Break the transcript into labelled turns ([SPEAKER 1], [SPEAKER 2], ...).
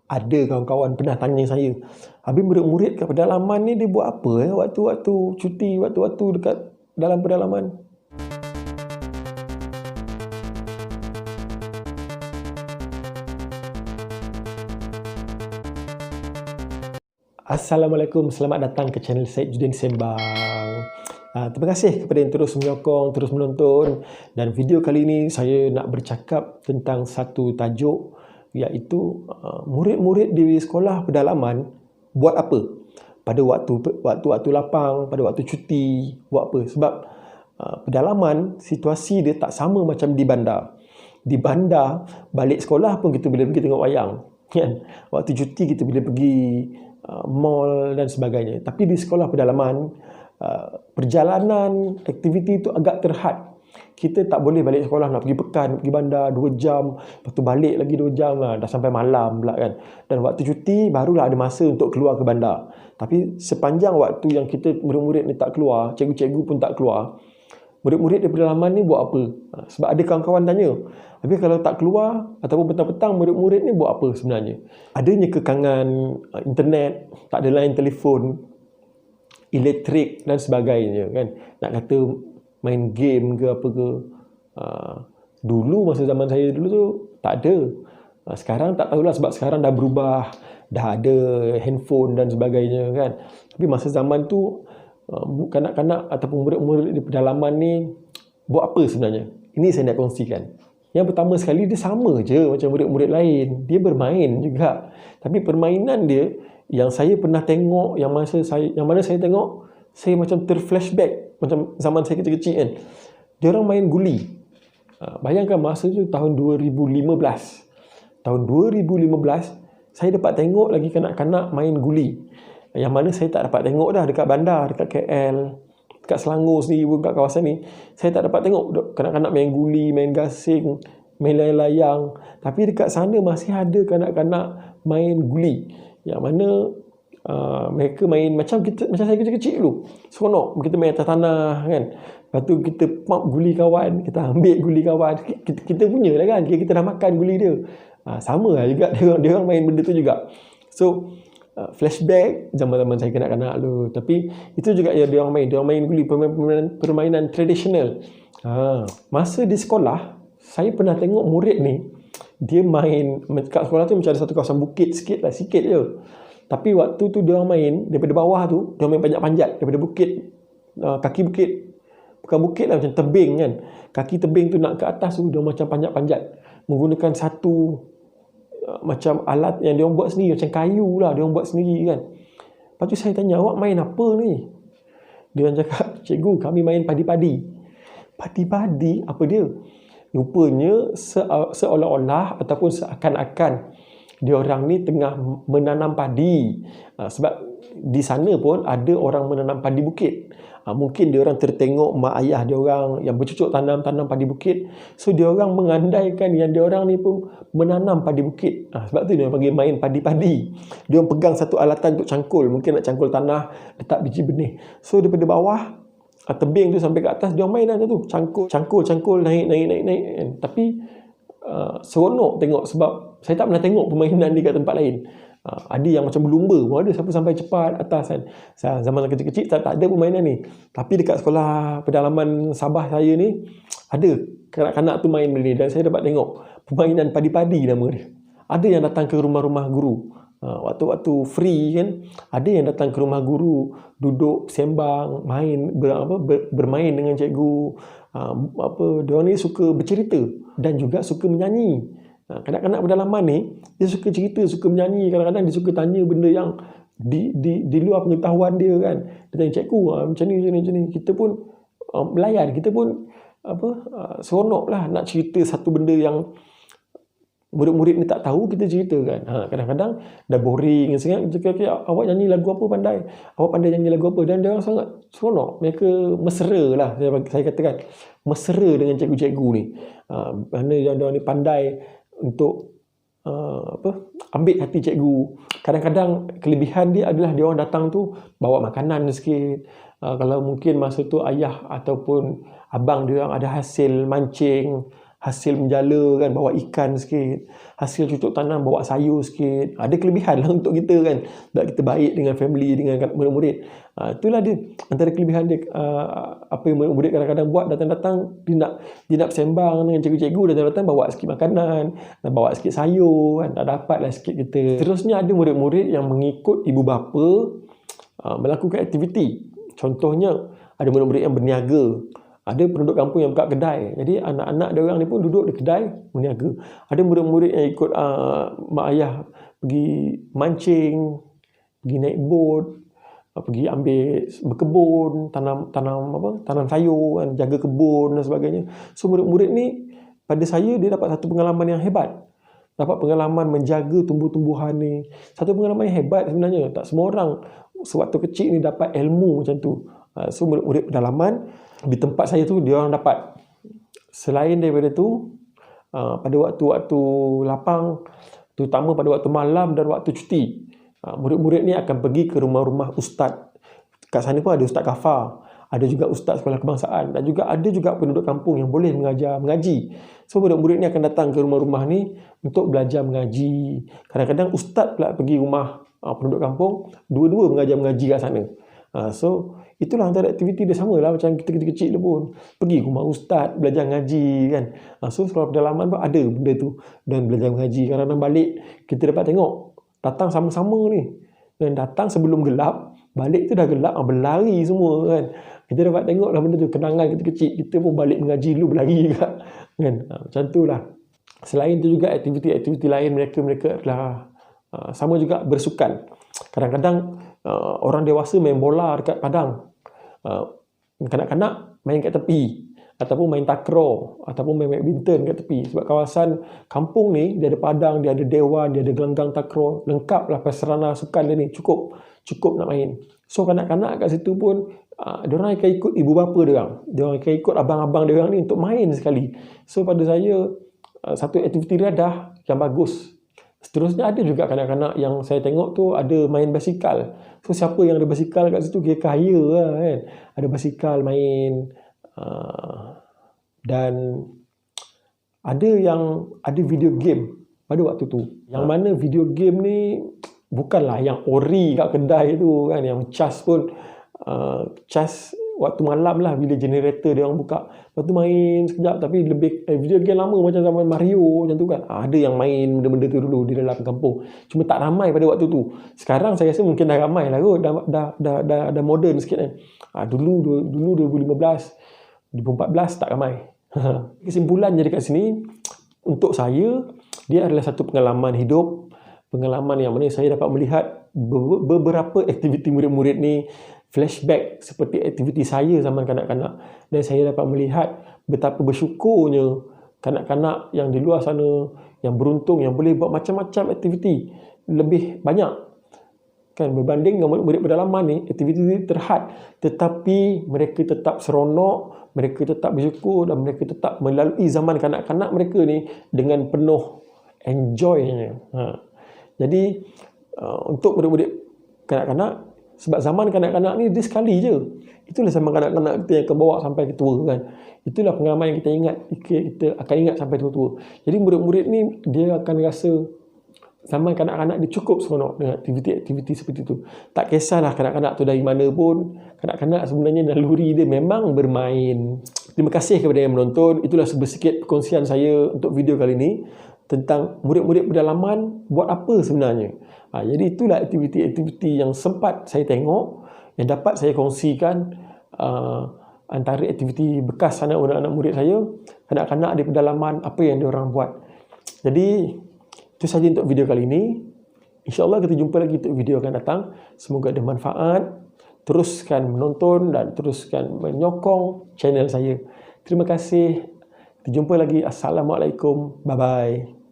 [SPEAKER 1] Ada kawan-kawan pernah tanya saya, habis murid-murid kat pedalaman ni dia buat apa waktu-waktu cuti, waktu-waktu dekat dalam pedalaman? Assalamualaikum, selamat datang ke channel Syed Judin Sembang. Terima kasih kepada yang terus menyokong, terus menonton. Dan video kali ini saya nak bercakap tentang satu tajuk, iaitu murid-murid di sekolah pedalaman buat apa pada waktu lapang, pada waktu cuti, buat apa. Sebab pedalaman situasi dia tak sama macam di bandar. Di bandar balik sekolah pun kita boleh pergi tengok wayang, kan? Waktu cuti kita boleh pergi mall dan sebagainya. Tapi di sekolah pedalaman, perjalanan aktiviti itu agak terhad. Kita tak boleh balik sekolah nak pergi pekan, pergi bandar 2 jam, lepas tu balik lagi 2 jam lah, dah sampai malam pula kan. Dan waktu cuti barulah ada masa untuk keluar ke bandar. Tapi sepanjang waktu yang kita murid-murid ni tak keluar, cikgu-cikgu pun tak keluar, murid-murid di pedalaman ni buat apa? Sebab ada kawan-kawan tanya, tapi kalau tak keluar ataupun petang-petang, murid-murid ni buat apa sebenarnya? Adanya kekangan internet, tak ada line telefon, elektrik dan sebagainya kan. Nak kata main game ke apa ke. Dulu masa zaman saya dulu tu tak ada. Sekarang tak tahulah sebab sekarang dah berubah, dah ada handphone dan sebagainya kan. Tapi masa zaman tu kanak-kanak ataupun murid-murid di pedalaman ni buat apa sebenarnya? Ini saya nak kongsikan. Yang pertama sekali, dia sama je macam murid-murid lain. Dia bermain juga. Tapi permainan dia yang saya pernah tengok, yang mana saya tengok, saya macam terflashback macam zaman saya kecil-kecil kan. Dia orang main guli. Bayangkan masa tu tahun 2015. Tahun 2015 saya dapat tengok lagi kanak-kanak main guli. Yang mana saya tak dapat tengok dah dekat bandar, dekat KL, dekat Selangor sendiri pun, dekat kawasan ni. Saya tak dapat tengok kanak-kanak main guli, main gasing, main layang-layang. Tapi dekat sana masih ada kanak-kanak main guli. Yang mana mereka main macam saya kecil-kecil dulu. Seronok. Kita main atas tanah kan. Lepas tu kita pump guli kawan, kita ambil guli kawan. Kita punya lah kan. Kita dah makan guli dia. Sama lah juga dia orang main benda tu juga. So flashback zaman-zaman saya kanak-kanak dulu. Tapi itu juga yang dia orang main guli, permainan tradisional. Masa di sekolah, saya pernah tengok murid ni, dia main kat sekolah tu macam ada satu kawasan bukit sikit je. Tapi waktu tu dia orang main daripada bawah tu, dia main panjat-panjat daripada bukit, kaki bukit, bukan bukit lah, macam tebing kan. Kaki tebing tu nak ke atas tu, dia macam panjat-panjat menggunakan satu macam alat yang dia orang buat sendiri, macam kayu lah dia orang buat sendiri kan. Lepas tu saya tanya, awak main apa ni? Dia orang cakap, cikgu kami main padi-padi. Padi-padi apa dia? Rupanya seolah-olah ataupun seakan-akan dia orang ni tengah menanam padi. Sebab di sana pun ada orang menanam padi bukit. Mungkin dia orang tertengok mak ayah dia orang yang bercucuk tanam padi bukit. So dia orang mengandaikan yang dia orang ni pun menanam padi bukit. Sebab tu dia panggil main padi-padi. Dia orang pegang satu alatan untuk cangkul, mungkin nak cangkul tanah, letak biji benih. So daripada bawah tebing tu sampai ke atas dia orang main tu, cangkul naik. Tapi seronok tengok sebab saya tak pernah tengok permainan ni kat tempat lain. Ada yang macam berlumba pun ada, siapa sampai cepat atas kan. Zaman kecil-kecil tak ada permainan ni. Tapi dekat sekolah pedalaman Sabah saya ni ada kanak-kanak tu main benda ni. Dan saya dapat tengok permainan padi-padi nama dia. Ada yang datang ke rumah-rumah guru, waktu-waktu free kan, ada yang datang ke rumah guru, duduk sembang, bermain dengan cikgu. Dia orang ni suka bercerita dan juga suka menyanyi. Kanak-kanak pedalaman ni dia suka cerita, suka menyanyi. Kadang-kadang dia suka tanya benda yang di luar pengetahuan dia kan. Dia tanya, cikgu macam ni. Kita pun melayan, kita pun seronok lah nak cerita satu benda yang murid-murid ni tak tahu, kita cerita kan. Kadang-kadang dah boring sangat, cakap, awak nyanyi lagu apa pandai? Awak pandai nyanyi lagu apa? Dan dia orang sangat seronok. Mereka mesra lah, saya katakan. Mesra dengan cikgu-cikgu ni. Mana yang dia orang ni pandai untuk ambil hati cikgu. Kadang-kadang kelebihan dia adalah dia orang datang tu bawa makanan sikit. Kalau mungkin masa tu ayah ataupun abang dia orang ada hasil mancing, hasil menjala kan, bawa ikan sikit, hasil cucuk tanam bawa sayur sikit. Ada kelebihan lah untuk kita kan, sebab kita baik dengan family, dengan murid-murid. Itulah dia antara kelebihan dia. Apa yang murid kadang-kadang buat, datang-datang dia nak bersembang dengan cikgu-cikgu, datang-datang bawa sikit makanan, dan bawa sikit sayur kan, tak dapatlah sikit kita. Terusnya ada murid-murid yang mengikut ibu bapa melakukan aktiviti. Contohnya ada murid-murid yang berniaga. Ada penduduk kampung yang buka kedai. Jadi anak-anak dia orang ni pun duduk di kedai berniaga. Ada murid-murid yang ikut mak ayah pergi mancing, pergi naik bot, pergi ambil berkebun, tanam sayur, jaga kebun dan sebagainya. So murid-murid ni pada saya dia dapat satu pengalaman yang hebat. Dapat pengalaman menjaga tumbuh-tumbuhan ni. Satu pengalaman yang hebat sebenarnya. Tak semua orang sewaktu kecil ni dapat ilmu macam tu. So murid-murid pedalaman di tempat saya tu dia orang dapat. Selain daripada tu, pada waktu-waktu lapang, terutama pada waktu malam dan waktu cuti, murid-murid ni akan pergi ke rumah-rumah ustaz. Kat sana pun ada ustaz kafar, ada juga ustaz sekolah kebangsaan, dan juga ada juga penduduk kampung yang boleh mengaji. So murid-murid ni akan datang ke rumah-rumah ni untuk belajar mengaji. Kadang-kadang ustaz pula pergi rumah penduduk kampung, dua-dua mengaji kat sana. So itulah antara aktiviti dia, sama lah macam kita kecil-kecil pun pergi rumah ustaz belajar ngaji kan. So sekolah pedalaman pun ada benda tu, dan belajar ngaji. Kadang-kadang balik kita dapat tengok datang sama-sama ni, dan datang sebelum gelap, balik tu dah gelap, berlari semua kan. Kita dapat tengok lah benda tu, kenangan kita kecil, kita pun balik mengaji dulu berlari juga kan. Macam tu lah. Selain tu juga aktiviti-aktiviti lain mereka adalah sama juga bersukan. Kadang-kadang orang dewasa main bola dekat padang, kanak-kanak main kat tepi, ataupun main takraw, ataupun main badminton kat tepi. Sebab kawasan kampung ni dia ada padang, dia ada dewan, dia ada gelanggang takraw, lengkap lah prasarana sukan dia ni, cukup nak main. So kanak-kanak kat situ pun diorang akan ikut ibu bapa diorang akan ikut abang-abang diorang ni untuk main sekali. So pada saya satu aktiviti riadah yang bagus. Seterusnya ada juga kanak-kanak yang saya tengok tu ada main basikal. So siapa yang ada basikal kat situ kira kaya lah kan. Ada basikal main. Dan ada video game pada waktu tu. Yang mana video game ni bukanlah yang ori kat kedai tu kan, yang cas pun cas waktu malam lah bila generator dia orang buka. Lepas tu main sekejap, tapi lebih video game lama macam zaman Mario macam tu kan. Ada yang main benda-benda tu dulu di dalam kampung. Cuma tak ramai pada waktu tu. Sekarang saya rasa mungkin dah ramai lah kot. Dah moden sikit kan. Dulu 2015, 2014 tak ramai. Kesimpulannya dekat sini, untuk saya dia adalah satu pengalaman hidup, pengalaman yang mana saya dapat melihat beberapa aktiviti murid-murid ni flashback seperti aktiviti saya zaman kanak-kanak, dan saya dapat melihat betapa bersyukurnya kanak-kanak yang di luar sana yang beruntung yang boleh buat macam-macam aktiviti lebih banyak kan, berbanding dengan murid-murid pedalaman ni aktiviti terhad, tetapi mereka tetap seronok, mereka tetap bersyukur, dan mereka tetap melalui zaman kanak-kanak mereka ni dengan penuh enjoynya. Jadi untuk murid-murid kanak-kanak, sebab zaman kanak-kanak ni dia sekali je. Itulah zaman kanak-kanak kita yang akan bawa sampai ke tua kan. Itulah pengalaman yang kita ingat, kita akan ingat sampai tua-tua. Jadi murid-murid ni dia akan rasa zaman kanak-kanak dia cukup seronok dengan aktiviti-aktiviti seperti itu. Tak kisahlah kanak-kanak tu dari mana pun, kanak-kanak sebenarnya naluri dia memang bermain. Terima kasih kepada yang menonton. Itulah sedikit perkongsian saya untuk video kali ini tentang murid-murid pedalaman buat apa sebenarnya. Jadi itulah aktiviti-aktiviti yang sempat saya tengok, yang dapat saya kongsikan antara aktiviti bekas anak-anak murid saya, kanak-kanak di pedalaman, apa yang diorang buat. Jadi itu sahaja untuk video kali ini. InsyaAllah kita jumpa lagi untuk video akan datang. Semoga ada manfaat. Teruskan menonton dan teruskan menyokong channel saya. Terima kasih. Kita jumpa lagi. Assalamualaikum. Bye-bye.